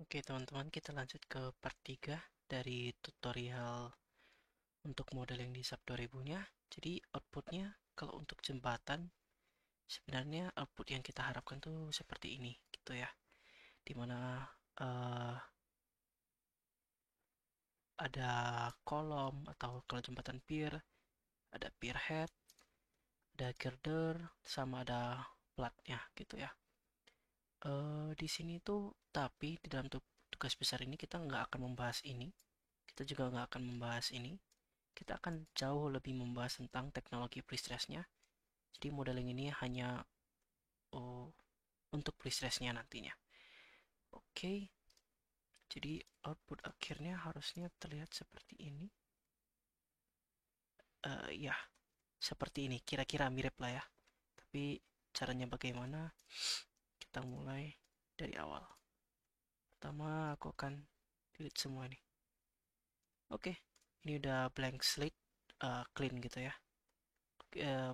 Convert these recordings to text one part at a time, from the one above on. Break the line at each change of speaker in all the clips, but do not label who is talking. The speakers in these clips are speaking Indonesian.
Oke teman-teman, kita lanjut ke part 3 dari tutorial untuk modeling di SAP 2000-nya. Jadi outputnya kalau untuk jembatan sebenarnya output yang kita harapkan tuh seperti ini gitu ya. Dimana uh, ada kolom atau kalau jembatan pier, ada pier head, ada girder, sama ada platnya gitu ya. Di sini tuh tapi di dalam tugas besar ini kita nggak akan membahas ini. Kita juga nggak akan membahas ini. Kita akan jauh lebih membahas tentang teknologi prestressnya. Jadi modeling ini hanya oh, untuk prestressnya nantinya. Oke, jadi output akhirnya harusnya terlihat seperti ini. Ya, seperti ini. Kira-kira mirip lah ya. Tapi caranya bagaimana? Kita mulai dari awal. Pertama, aku akan delete semua ini. Oke, ini udah blank slate, clean gitu ya.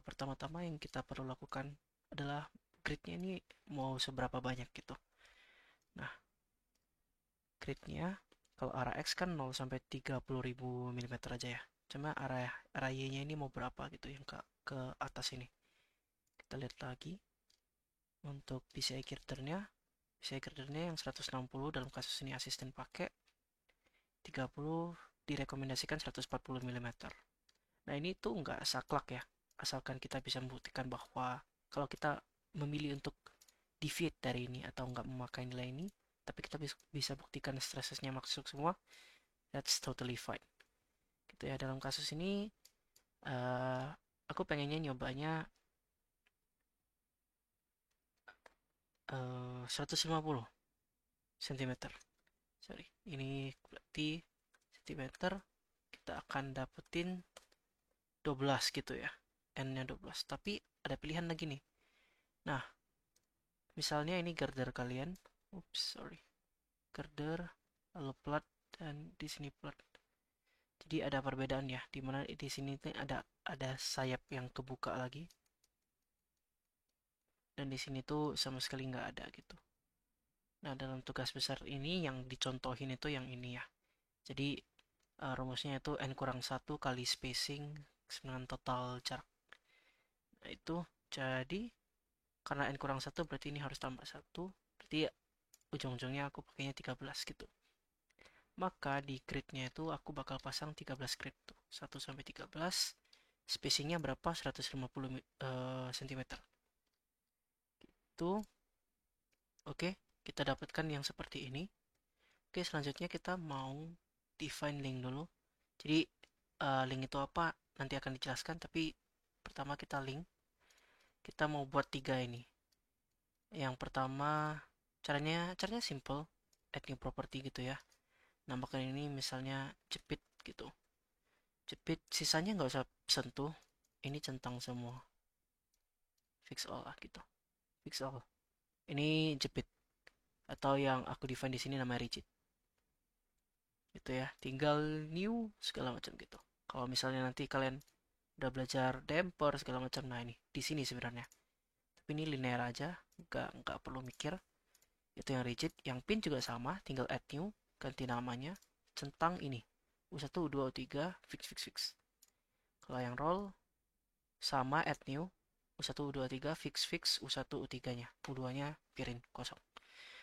Pertama-tama yang kita perlu lakukan adalah gridnya ini mau seberapa banyak gitu. Nah, gridnya kalau arah X kan 0 sampai 30.000 mm aja ya. Cuma arah Y-nya ini mau berapa gitu yang ke atas ini. Kita lihat lagi untuk PCI girdernya. PCI girdernya yang 160 dalam kasus ini asisten pakai, 30 direkomendasikan 140 mm. Nah, ini tuh nggak saklek ya. Asalkan kita bisa membuktikan bahwa kalau kita memilih untuk deviate dari ini atau nggak memakai nilai ini, tapi kita bisa buktikan stresesnya masuk semua, that's totally fine. Gitu ya, dalam kasus ini uh, aku pengennya nyobanya 150 cm. Sorry, ini berarti cm kita akan dapetin 12 gitu ya. N-nya 12. Tapi ada pilihan lagi nih. Nah, misalnya ini girder kalian. Oops, sorry. Girder, lalu plat, dan di sini plat. Jadi ada perbedaan ya, dimana di sini tuh ada sayap yang kebuka lagi, dan di sini tuh sama sekali nggak ada gitu. Nah, dalam tugas besar ini yang dicontohin itu yang ini ya. Jadi rumusnya itu n kurang satu kali spacing dengan total jarak. Nah, itu jadi karena n kurang satu berarti ini harus tambah satu. Berarti ujung-ujungnya aku pakainya 13 gitu. Maka di gridnya itu aku bakal pasang 13 grid tuh. 1 sampai 13. Spacingnya berapa? 150 cm. Itu oke, kita dapatkan yang seperti ini. Oke, selanjutnya kita mau define link dulu. Jadi link itu apa nanti akan dijelaskan, tapi pertama kita link. Kita mau buat tiga ini. Yang pertama caranya simple, add new property gitu ya. Nambahkan ini misalnya jepit gitu. Jepit sisanya nggak usah sentuh. Ini centang semua. Fix all lah gitu. Fix all. Ini jepit atau yang aku define di sini namanya rigid. Gitu ya. Tinggal new segala macam gitu. Kalau misalnya nanti kalian udah belajar damper segala macam, nah ini di sini sebenarnya. Tapi ini linear aja, nggak perlu mikir. Itu yang rigid. Yang pin juga sama, tinggal add new, ganti namanya, centang ini. U1, U2, U3, fix, fix, fix. Kalau yang roll, sama add new, U1, U2, U3, fix, fix, U1, U3-nya. U2-nya pirin, kosong.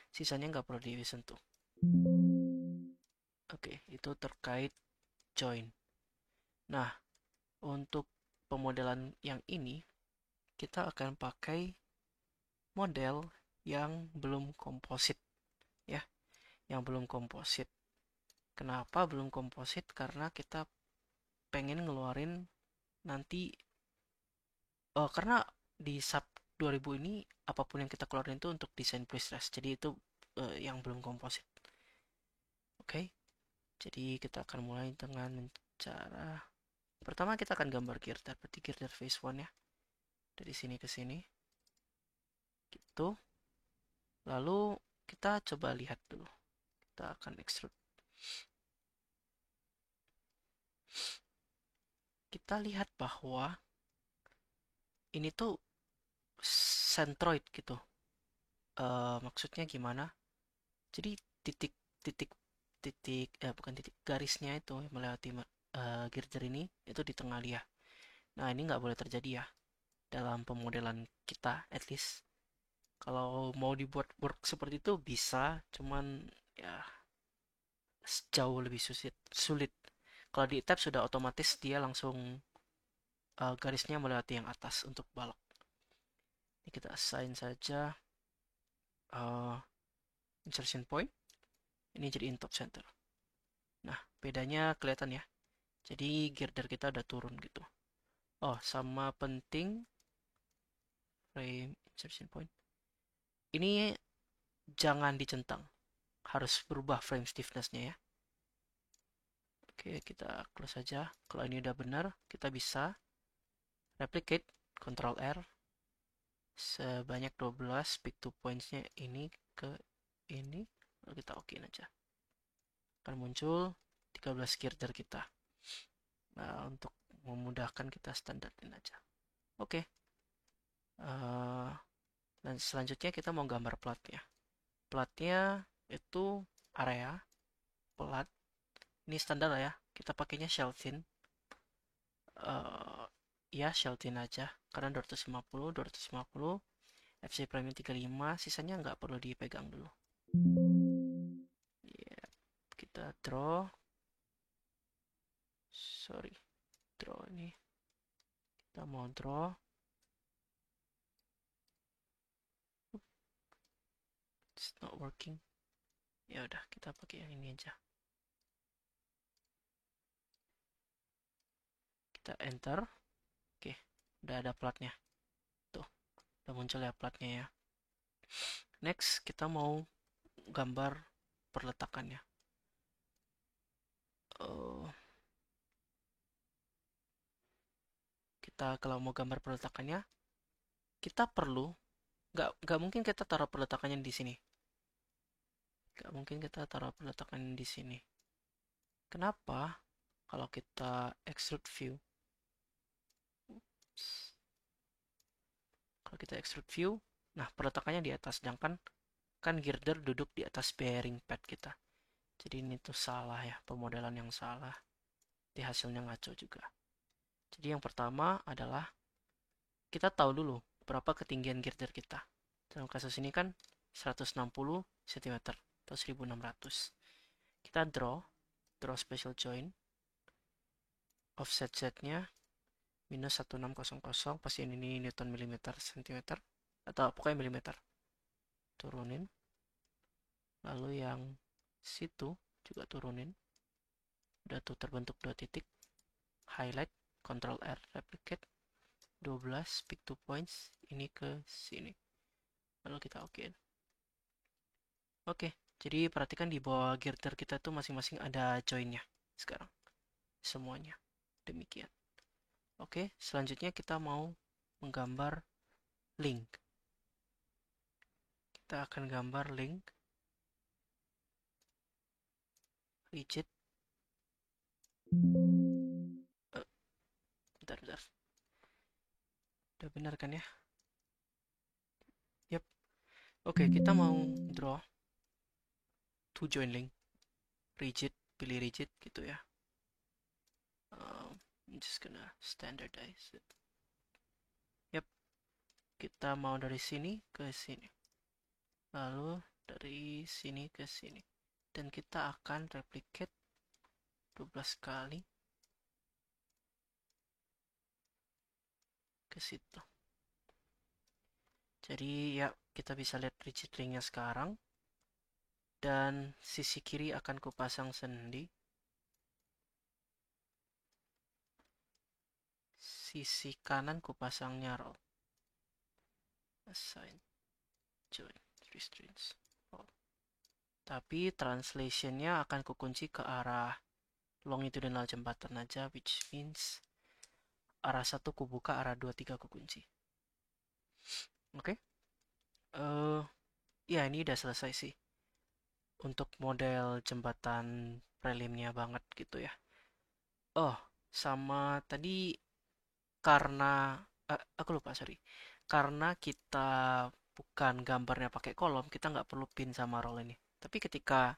Sisanya nggak perlu disentuh. Oke, itu terkait join. Nah, untuk pemodelan yang ini, kita akan pakai model yang belum komposit ya, yang belum komposit. Kenapa belum komposit? Karena kita pengen ngeluarin nanti karena di sub 2000 ini apapun yang kita keluarin itu untuk desain prestress. Jadi itu yang belum komposit. Oke. Jadi kita akan mulai dengan cara pertama kita akan gambar girder, berarti girder phase 1 ya. Dari sini ke sini. Gitu. Lalu kita coba lihat dulu. Kita akan extrude. Kita lihat bahwa ini tuh centroid gitu. Maksudnya gimana? Jadi titik bukan titik, garisnya itu yang melewati girder ini itu di tengah dia. Nah, ini nggak boleh terjadi ya dalam pemodelan kita, at least. Kalau mau dibuat work seperti itu bisa, cuman ya jauh lebih sulit. Kalau di tab sudah otomatis dia langsung garisnya melewati yang atas untuk balok. Ini kita assign saja uh, insertion point. Ini jadiin top center. Nah, bedanya kelihatan ya. Jadi girder kita udah turun gitu. Oh, sama penting frame insertion point. Ini jangan dicentang. Harus berubah frame stiffness-nya ya. Oke, kita close saja. Kalau ini udah benar, kita bisa replicate, Ctrl R, sebanyak 12 pick to points-nya ini ke ini. Lalu kita okein aja. Akan muncul 13 girder kita. Nah, untuk memudahkan kita standarin aja. Oke. Dan selanjutnya kita mau gambar platnya. Platnya itu area plat. Ini standar lah ya. Kita pakainya Sheltin. Ya Sheltin aja. Karena 250, 250. FC Premium 35. Sisanya nggak perlu dipegang dulu. Ya, kita draw. Sorry. Draw ini. Kita mau draw. It's not working. Ya udah, kita pakai yang ini aja. Kita enter. Oke, udah ada platnya. Tuh, udah muncul ya platnya ya. Next, kita mau gambar perletakannya. Kita kalau mau gambar perletakannya, kita perlu nggak mungkin kita taruh perletakannya di sini. Nggak mungkin kita taruh perletakannya di sini. Kenapa? Kalau kita extrude view, kalau kita extrude view, nah perletakannya di atas, sedangkan kan girder duduk di atas bearing pad kita. Jadi ini tuh salah ya, pemodelan yang salah. Di hasilnya ngaco juga. Jadi yang pertama adalah kita tahu dulu berapa ketinggian girder kita. Dalam kasus ini kan 160 cm atau 1600. Kita draw special join. Offset setnya minus 1600, pasti ini Newton millimeter cm atau pokoknya milimeter. Turunin. Lalu yang situ juga turunin. Udah tuh terbentuk 2 titik. Highlight, Ctrl R, replicate 12 pick to points ini ke sini. Lalu kita okein. Oke, jadi perhatikan di bawah girder kita tuh masing-masing ada joinnya sekarang. Semuanya. Demikian. Oke, selanjutnya kita mau menggambar link. Kita akan gambar link. Rigid. Bentar. Udah benar kan ya? Yap. Oke, kita mau draw to join link. Rigid, pilih rigid gitu ya. I'm just gonna standardize it. Yap. Kita mau dari sini ke sini. Lalu dari sini ke sini. Dan kita akan replicate 12 kali ke situ. Jadi ya kita bisa lihat rigid linknya sekarang. Dan sisi kiri akan kupasang sendi. Sisi kanan kupasangnya roll. Assign, join, restraints, roll. Tapi translationnya akan kukunci ke arah longitudinal jembatan aja, which means arah 1 kubuka, arah 2, 3 kukunci. Oke. Ya ini udah selesai sih. Untuk model jembatan prelimnya banget gitu ya. Oh, sama tadi karena aku lupa, sorry. Karena kita bukan gambarnya pakai kolom, kita nggak perlu pin sama roll ini. Tapi ketika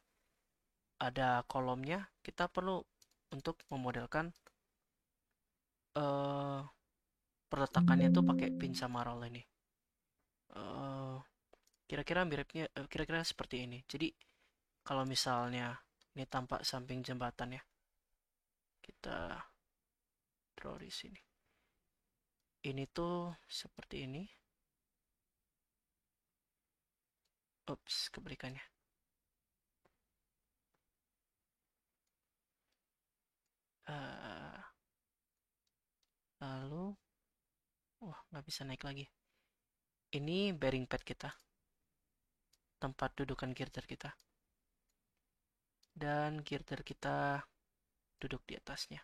ada kolomnya, kita perlu untuk memodelkan eh, perletakannya tuh pakai pin sama roll ini. Eh, Kira-kira miripnya, kira-kira seperti ini. Jadi kalau misalnya ini tampak samping jembatan ya, kita draw di sini. Ini tuh seperti ini. Ups, kebalikannya. Eh, Lalu, wah nggak bisa naik lagi. Ini bearing pad kita, tempat dudukan girder kita. Dan girder kita duduk di atasnya.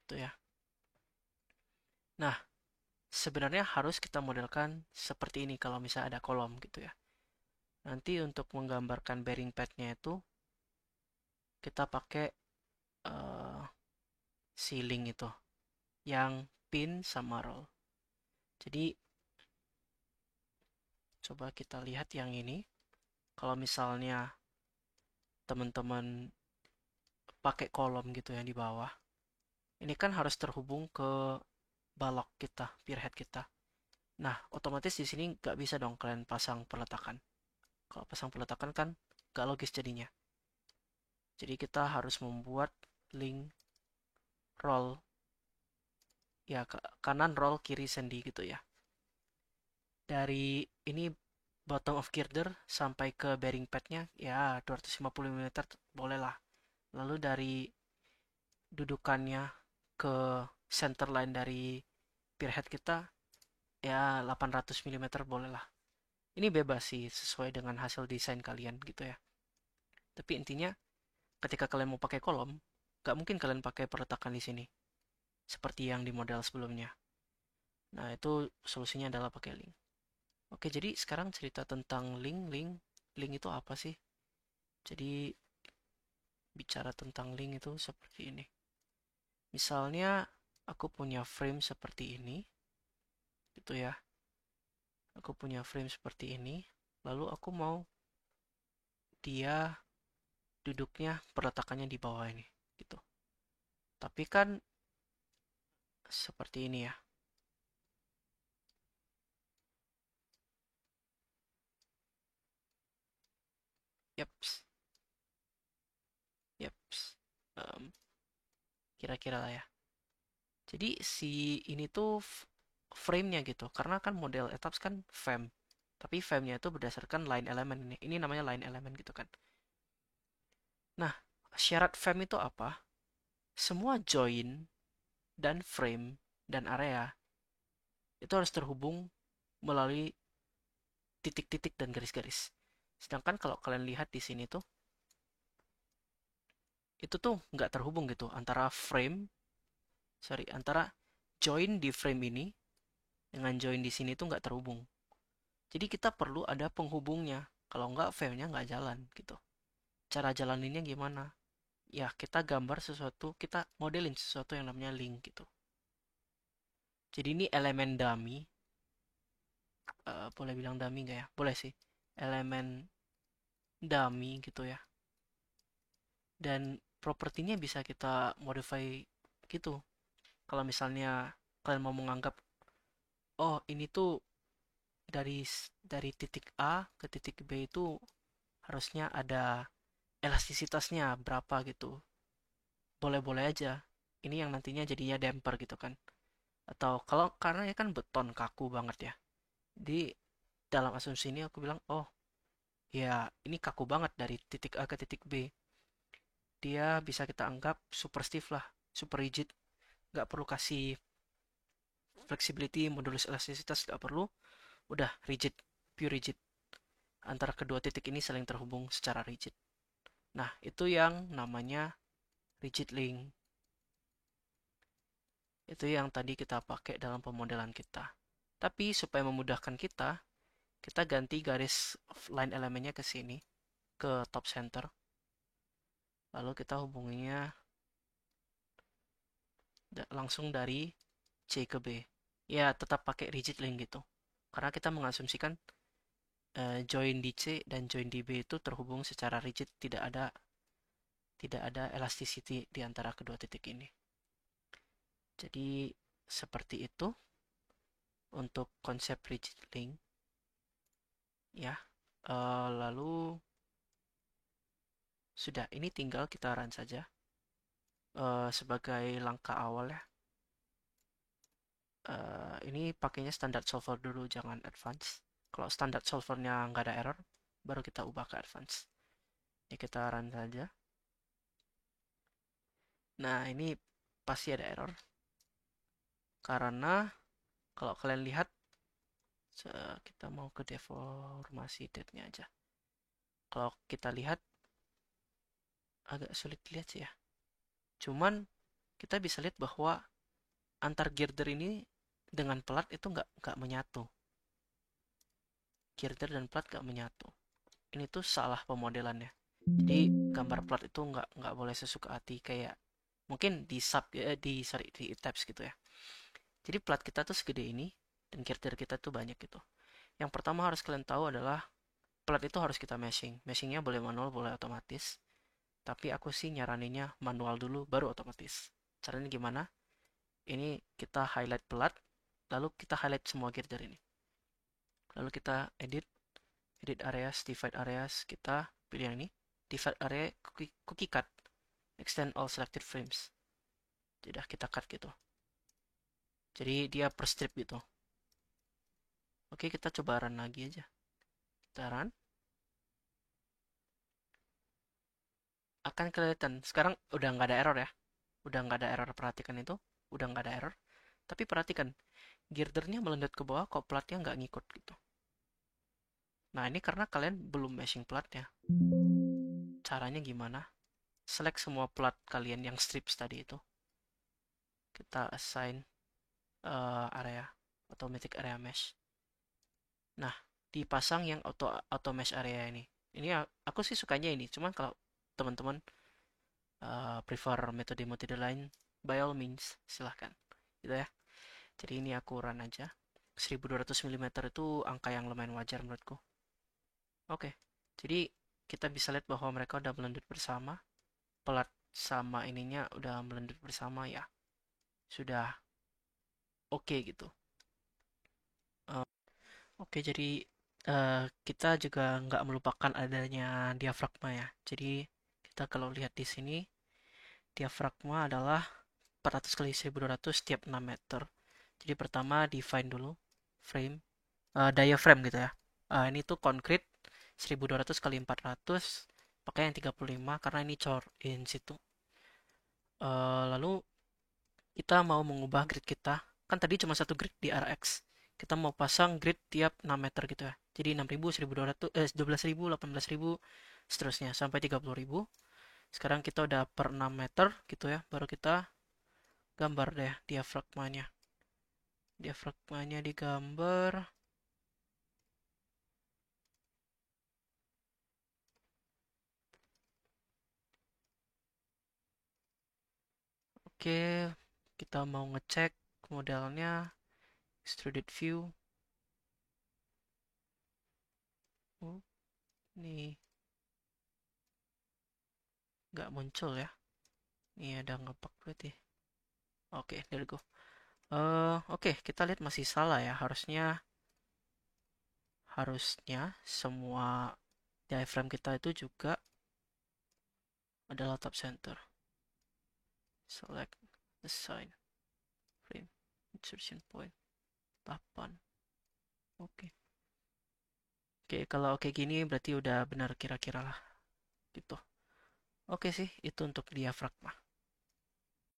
Itu ya. Nah, sebenarnya harus kita modelkan seperti ini kalau misalnya ada kolom gitu ya. Nanti untuk menggambarkan bearing padnya itu kita pakai uh, sealing itu yang pin sama roll. Jadi coba kita lihat yang ini. Kalau misalnya teman-teman pakai kolom gitu ya di bawah, ini kan harus terhubung ke balok kita, pierhead kita. Nah, otomatis di sini nggak bisa dong kalian pasang peletakan. Kalau pasang peletakan kan nggak logis jadinya. Jadi kita harus membuat link roll, ya kanan roll kiri sendi gitu ya. Dari ini bottom of girder sampai ke bearing padnya ya 250 mm boleh lah. Lalu dari dudukannya ke center line dari pierhead kita ya 800 mm boleh lah. Ini bebas sih sesuai dengan hasil desain kalian gitu ya. Tapi intinya ketika kalian mau pakai kolom, nggak mungkin kalian pakai peletakan di sini seperti yang di model sebelumnya. Nah, itu solusinya adalah pakai link. Oke, jadi sekarang cerita tentang link. Link itu apa sih? Jadi bicara tentang link itu seperti ini. Misalnya aku punya frame seperti ini, gitu ya. Aku punya frame seperti ini, lalu aku mau dia duduknya perletakannya di bawah ini, gitu. Tapi kan seperti ini ya. Yaps, yaps. Em, Kira-kira lah ya. Jadi si ini tuh frame-nya gitu. Karena kan model etaps kan fam. Tapi fam-nya itu berdasarkan line element ini. Ini namanya line element gitu kan. Nah, syarat fam itu apa? Semua join dan frame dan area itu harus terhubung melalui titik-titik dan garis-garis. Sedangkan kalau kalian lihat di sini tuh, itu tuh nggak terhubung gitu antara join di frame ini dengan join di sini tuh nggak terhubung. Jadi kita perlu ada penghubungnya. Kalau nggak frame-nya nggak jalan gitu. Cara jalaninnya gimana? Ya kita gambar sesuatu, kita modelin sesuatu yang namanya link gitu. Jadi ini elemen dummy. Boleh bilang dummy nggak ya? Boleh sih. Elemen dummy gitu ya. Dan propertinya bisa kita modify gitu. Kalau misalnya kalian mau menganggap, oh ini tuh dari dari titik A ke titik B itu harusnya ada elastisitasnya berapa gitu. Boleh-boleh aja. Ini yang nantinya jadinya damper gitu kan. Atau kalau karena ya kan beton kaku banget ya. Di dalam asumsi ini aku bilang, oh ya ini kaku banget dari titik A ke titik B. Dia bisa kita anggap super stiff lah, super rigid. Nggak perlu kasih flexibility, modulus elastisitas nggak perlu. Udah rigid, pure rigid. Antara kedua titik ini saling terhubung secara rigid. Nah, itu yang namanya rigid link. Itu yang tadi kita pakai dalam pemodelan kita. Tapi supaya memudahkan kita, kita ganti garis line elemennya ke sini, ke top center. Lalu kita hubunginya langsung dari C ke B. Ya, tetap pakai rigid link gitu. Karena kita mengasumsikan join di C dan join di B itu terhubung secara rigid, tidak ada tidak ada elasticity di antara kedua titik ini. Jadi seperti itu untuk konsep rigid link ya. Lalu sudah, ini tinggal kita run saja sebagai langkah awal ya. Ini pakainya standard solver dulu, jangan advance. Kalau standard solvernya nggak ada error, baru kita ubah ke advance. Ini kita run saja. Nah, ini pasti ada error. Karena kalau kalian lihat, kita mau ke deformasi date-nya aja. Kalau kita lihat, agak sulit dilihat sih ya. Cuman kita bisa lihat bahwa antar girder ini dengan plat itu nggak menyatu. Girder dan plat nggak menyatu. Ini tuh salah pemodelannya. Jadi gambar plat itu nggak boleh sesuka hati kayak mungkin di sub di tabs gitu ya. Jadi plat kita tuh segede ini dan girder kita tuh banyak gitu. Yang pertama harus kalian tahu adalah plat itu harus kita meshing. Meshingnya boleh manual, boleh otomatis. Tapi aku sih nyaraninnya manual dulu baru otomatis. Caranya gimana? Ini kita highlight plat, lalu kita highlight semua girder ini. Lalu kita edit areas, divide areas, kita pilih yang ini. Divide area cookie cut, extend all selected frames. Jadi kita cut gitu. Jadi dia per strip gitu. Oke, kita coba run lagi aja. Kita run. Akan kelihatan. Sekarang udah nggak ada error ya. Udah nggak ada error, perhatikan itu. Udah nggak ada error. Tapi perhatikan, girdernya melendut ke bawah kok platnya nggak ngikut gitu. Nah, ini karena kalian belum meshing platnya. Caranya gimana? Select semua plat kalian yang strips tadi itu. Kita assign area, automatic area mesh. Nah, dipasang yang auto mesh area ini. Ini aku sih sukanya ini. Cuman kalau teman-teman prefer metode-metode lain, by all means silahkan. Gitu ya. Jadi ini aku run aja. 1200 mm itu angka yang lumayan wajar menurutku. Oke, jadi kita bisa lihat bahwa mereka udah melendut bersama. Pelat sama ininya udah melendut bersama ya. Sudah oke gitu. Eh, oke, jadi kita juga nggak melupakan adanya diafragma ya. Jadi kita kalau lihat di sini, diafragma adalah 400 kali 1200 setiap 6 meter. Jadi pertama define dulu frame, diaphragm gitu ya. Ini tuh konkret 1200 kali 400 pakai yang 35 karena ini cor in situ. Lalu kita mau mengubah grid kita. Kan tadi cuma satu grid di RX. Kita mau pasang grid tiap 6 meter gitu ya. Jadi 6.000, 1.200, 12.000, 18.000, seterusnya sampai 30.000. Sekarang kita udah per 6 meter gitu ya. Baru kita gambar deh diafragmanya. Diafragmanya digambar. Oke, kita mau ngecek modelnya extruded view. Oh, ini nggak muncul ya. Ini ada ngepak berarti. Oke, there we go. Oke, kita lihat masih salah ya. Harusnya semua diaphragm kita itu juga adalah top center. Select assign frame insertion point 8. Oke. Oke, kalau oke gini berarti udah benar kira-kira lah gitu. Oke sih, itu untuk diafragma.